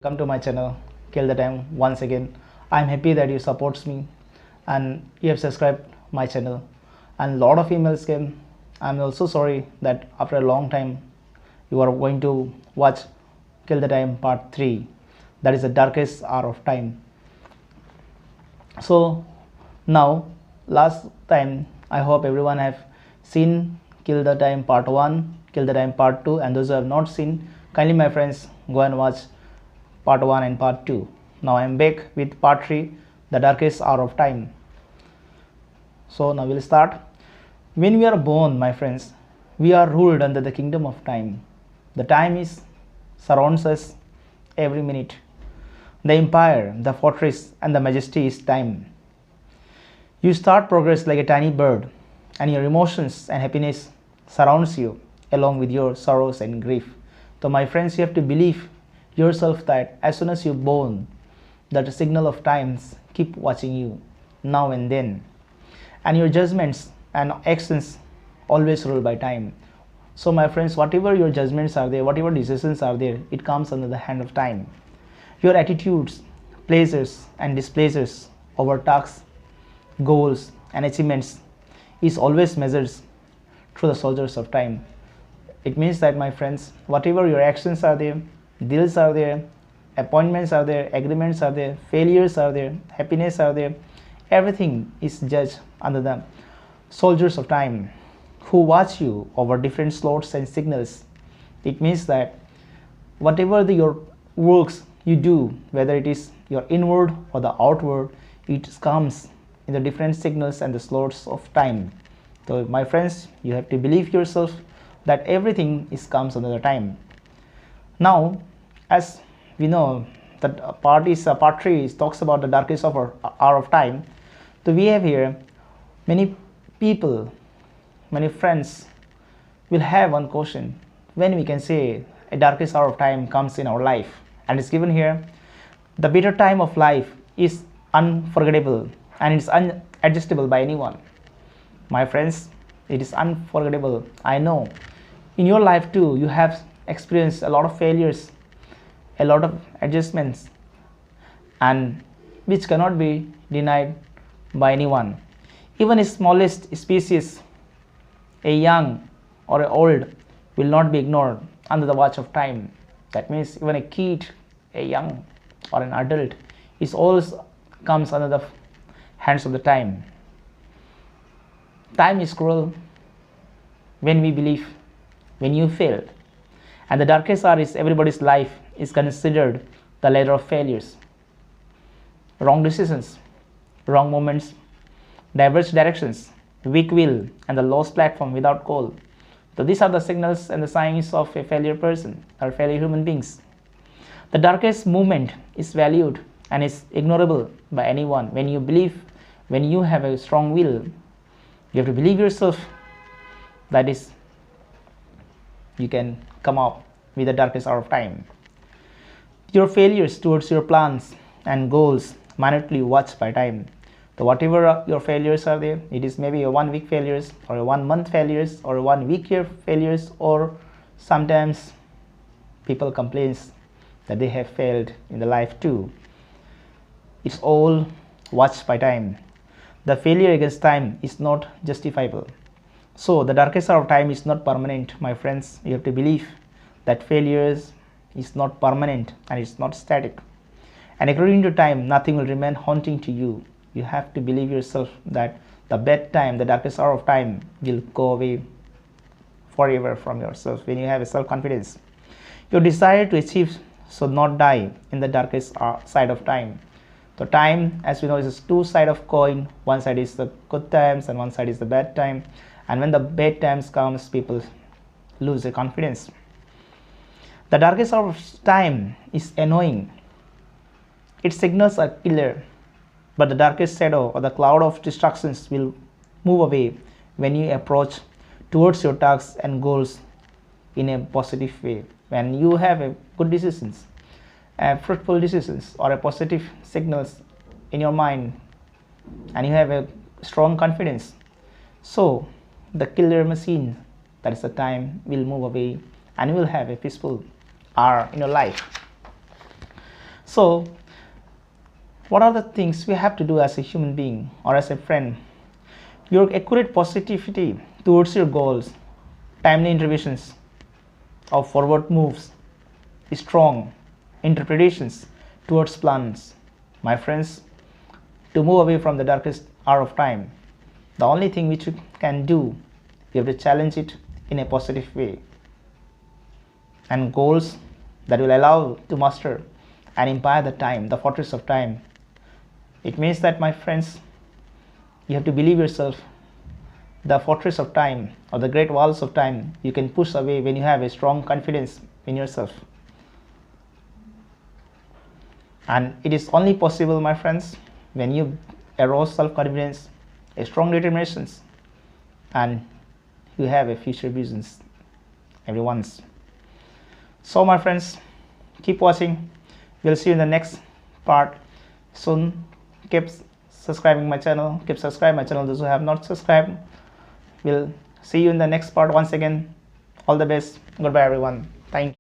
Welcome to my channel Kill the Time once again. I'm happy that you supports me and you have subscribed my channel and lot of emails came. I'm also sorry that after a long time you are going to watch Kill the Time part 3, that is the darkest hour of time. So now last time I hope everyone have seen Kill the Time part 1, Kill the Time part 2, and those who have not seen, kindly my friends go and watch part 1 and part 2. Now I am back with part 3, the darkest hour of time. So now we'll start. When we are born, my friends, we are ruled under the kingdom of time. The time is surrounds us every minute. The empire, the fortress, and the majesty is time. You start progress like a tiny bird, and your emotions and happiness surrounds you along with your sorrows and grief. So my friends, you have to believe yourself that as soon as you're born, that the signal of times keep watching you now and then, and your judgments and actions always ruled by time. So my friends, whatever your judgments are there, whatever decisions are there, it comes under the hand of time. Your attitudes, pleasures and displeasures over tasks, goals and achievements is always measured through the soldiers of time. It means that my friends, whatever your actions are there, deals are there, appointments are there, agreements are there, failures are there, happiness are there, everything is judged under the soldiers of time who watch you over different slots and signals. It means that whatever your works you do, whether it is your inward or the outward, it comes in the different signals and the slots of time. So my friends, you have to believe yourself that everything is comes under the time. Now, as we know that part 3 talks about the darkest hour of time. So we have here many people, many friends will have one question: when we can say a darkest hour of time comes in our life? And it's given here: the bitter time of life is unforgettable and it's unadjustable by anyone. My friends, it is unforgettable. I know in your life too you have experienced a lot of failures, a lot of adjustments, and which cannot be denied by anyone. Even a smallest species, a young or a old, will not be ignored under the watch of time. That means even a kid, a young or an adult, is always comes under the hands of the time. Time is cruel when we believe, when you fail, and the darkest hour is everybody's life is considered the ladder of failures. Wrong decisions, wrong moments, diverse directions, weak will, and the lost platform without goal. So these are the signals and the signs of a failure person or failure human beings. The darkest moment is valued and is ignorable by anyone. When you believe, when you have a strong will, you have to believe yourself, that is, you can come up with the darkest hour of time. Your failures towards your plans and goals minutely watched by time. So whatever your failures are there, it is maybe a 1 week failures or a 1 month failures or a 1 week year failures, or sometimes people complains that they have failed in the life too. It's all watched by time. The failure against time is not justifiable. So the darkest hour of time is not permanent, my friends. You have to believe that failures is not permanent and it's not static. And according to time, nothing will remain haunting to you. You have to believe yourself that the bad time, the darkest hour of time, will go away forever from yourself when you have a self-confidence. Your desire to achieve should not die in the darkest side of time. So time, as we know, is a two side of coin. One side is the good times and one side is the bad time. And when the bad times comes, people lose their confidence. The darkest hour of time is annoying. Its signals are clear, but the darkest shadow or the cloud of distractions will move away when you approach towards your tasks and goals in a positive way. When you have a good decisions, fruitful decisions, or a positive signals in your mind, and you have a strong confidence, so the killer machine, that is the time, will move away and you will have a peaceful hour in your life. So what are the things we have to do as a human being or as a friend? Your accurate positivity towards your goals, timely interventions of forward moves, strong interpretations towards plans. My friends, to move away from the darkest hour of time, the only thing which you can do, you have to challenge it in a positive way. And goals that will allow to master and empire the time, the fortress of time. It means that, my friends, you have to believe yourself. The fortress of time or the great walls of time you can push away when you have a strong confidence in yourself. And it is only possible, my friends, when you arouse self-confidence, a strong determinations, and you have a future visions, everyone's. So my friends, keep watching. We'll see you in the next part soon. Keep subscribing my channel. Keep subscribe my channel, those who have not subscribed. We'll see you in the next part. Once again, all the best. Goodbye everyone. Thank you.